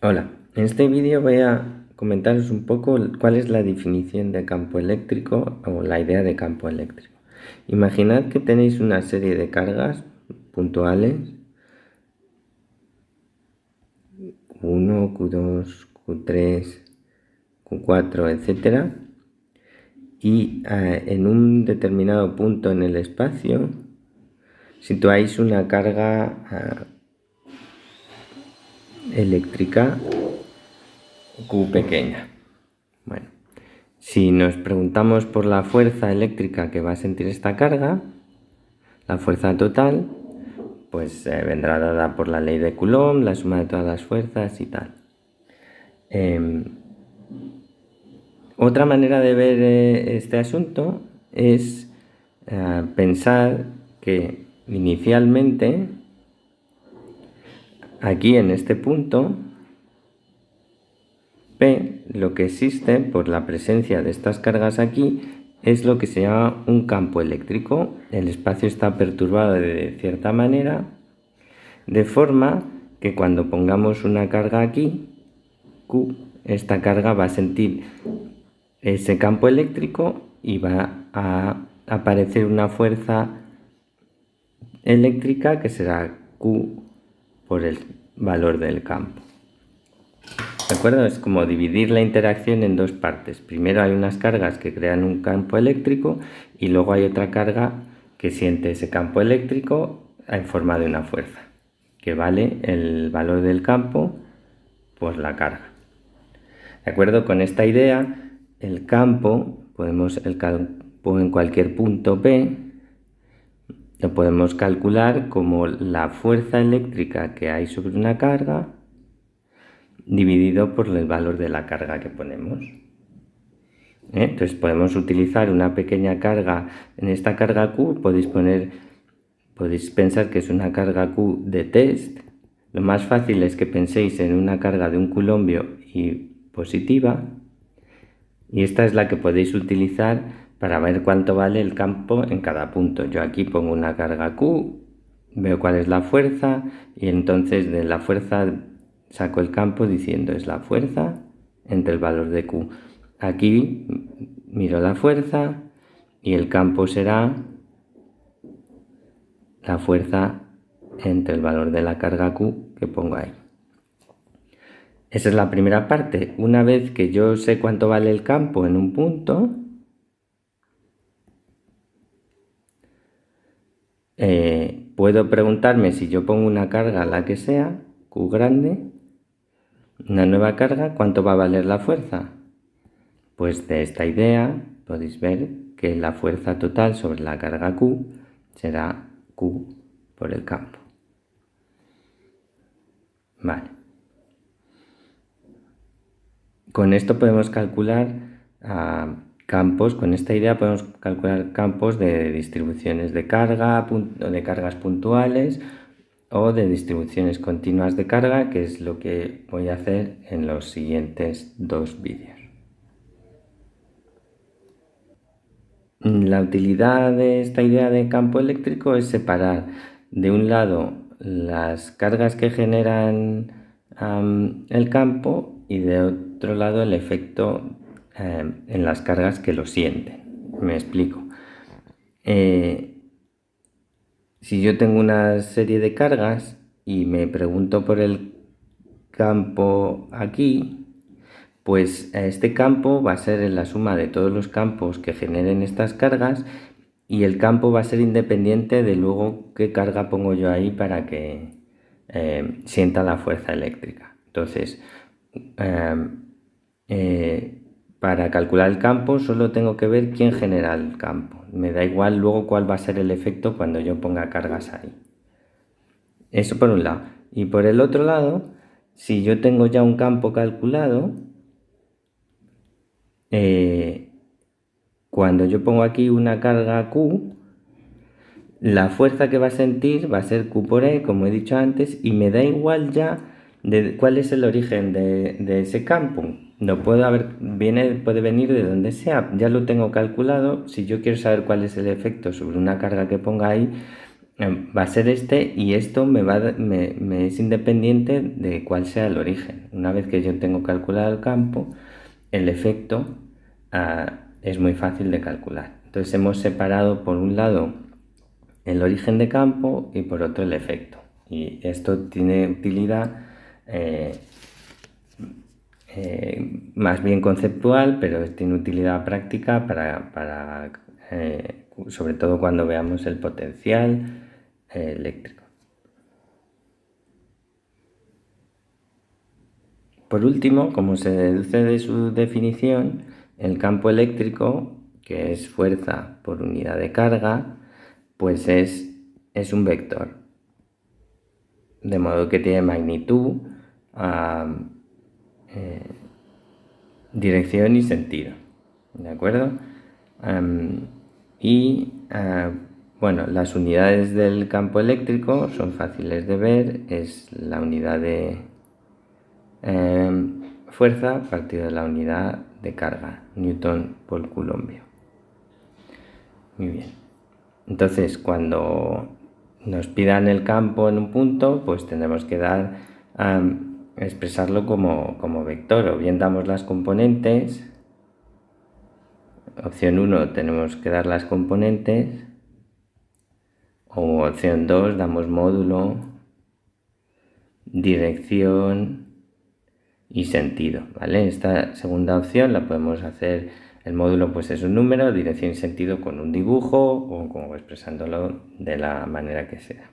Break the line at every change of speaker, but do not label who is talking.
Hola, en este vídeo voy a comentaros un poco cuál es la definición de campo eléctrico o la idea de campo eléctrico. Imaginad que tenéis una serie de cargas puntuales, Q1, Q2, Q3, Q4, etcétera, y en un determinado punto en el espacio situáis una carga eléctrica Q pequeña. Bueno, si nos preguntamos por la fuerza eléctrica que va a sentir esta carga, la fuerza total, pues vendrá dada por la ley de Coulomb, la suma de todas las fuerzas y tal. Otra manera de ver este asunto es pensar que inicialmente, aquí en este punto, P, lo que existe por la presencia de estas cargas aquí, es lo que se llama un campo eléctrico. El espacio está perturbado de cierta manera, de forma que cuando pongamos una carga aquí, Q, esta carga va a sentir ese campo eléctrico y va a aparecer una fuerza eléctrica que será Q por el valor del campo. ¿De acuerdo? Es como dividir la interacción en dos partes. Primero hay unas cargas que crean un campo eléctrico y luego hay otra carga que siente ese campo eléctrico en forma de una fuerza, que vale el valor del campo por la carga. ¿De acuerdo? Con esta idea, el campo en cualquier punto P lo podemos calcular como la fuerza eléctrica que hay sobre una carga dividido por el valor de la carga que ponemos. Entonces podemos utilizar una pequeña carga. En esta carga Q podéis pensar que es una carga Q de test. Lo más fácil es que penséis en una carga de un coulombio y positiva, y esta es la que podéis utilizar para ver cuánto vale el campo en cada punto. Yo aquí pongo una carga Q, veo cuál es la fuerza y entonces de la fuerza saco el campo diciendo es la fuerza entre el valor de Q. Aquí miro la fuerza y el campo será la fuerza entre el valor de la carga Q que pongo ahí. Esa es la primera parte. Una vez que yo sé cuánto vale el campo en un punto, puedo preguntarme si yo pongo una carga, la que sea, Q grande, una nueva carga, ¿cuánto va a valer la fuerza? Pues de esta idea podéis ver que la fuerza total sobre la carga Q será Q por el campo. Vale. Con esto podemos calcular campos, con esta idea podemos calcular campos de distribuciones de carga, de cargas puntuales o de distribuciones continuas de carga, que es lo que voy a hacer en los siguientes dos vídeos. La utilidad de esta idea de campo eléctrico es separar de un lado las cargas que generan el campo y de otro lado el efecto en las cargas que lo sienten. Me explico. Si yo tengo una serie de cargas y me pregunto por el campo aquí, pues este campo va a ser la suma de todos los campos que generen estas cargas y el campo va a ser independiente de luego qué carga pongo yo ahí para que sienta la fuerza eléctrica. Entonces, para calcular el campo solo tengo que ver quién genera el campo. Me da igual luego cuál va a ser el efecto cuando yo ponga cargas ahí. Eso por un lado. Y por el otro lado, si yo tengo ya un campo calculado, cuando yo pongo aquí una carga Q, la fuerza que va a sentir va a ser Q por E, como he dicho antes, y me da igual ya de cuál es el origen de ese campo. No puede venir de donde sea, ya lo tengo calculado. Si yo quiero saber cuál es el efecto sobre una carga que ponga ahí, va a ser este, y esto me es independiente de cuál sea el origen. Una vez que yo tengo calculado el campo, el efecto es muy fácil de calcular. Entonces hemos separado por un lado el origen de campo y por otro el efecto. Y esto tiene utilidad más bien conceptual, pero tiene utilidad práctica sobre todo cuando veamos el potencial eléctrico. Por último, como se deduce de su definición, el campo eléctrico, que es fuerza por unidad de carga, pues es un vector, de modo que tiene magnitud, dirección y sentido, ¿de acuerdo? Bueno, las unidades del campo eléctrico son fáciles de ver, es la unidad de fuerza partido de la unidad de carga, Newton por coulombio. Muy bien. Entonces, cuando nos pidan el campo en un punto, pues tendremos que expresarlo como vector, o bien damos las componentes. Opción 1 tenemos que dar las componentes, o opción 2 damos módulo, dirección y sentido, ¿vale? Esta segunda opción la podemos hacer, el módulo pues es un número, dirección y sentido con un dibujo o como expresándolo de la manera que sea.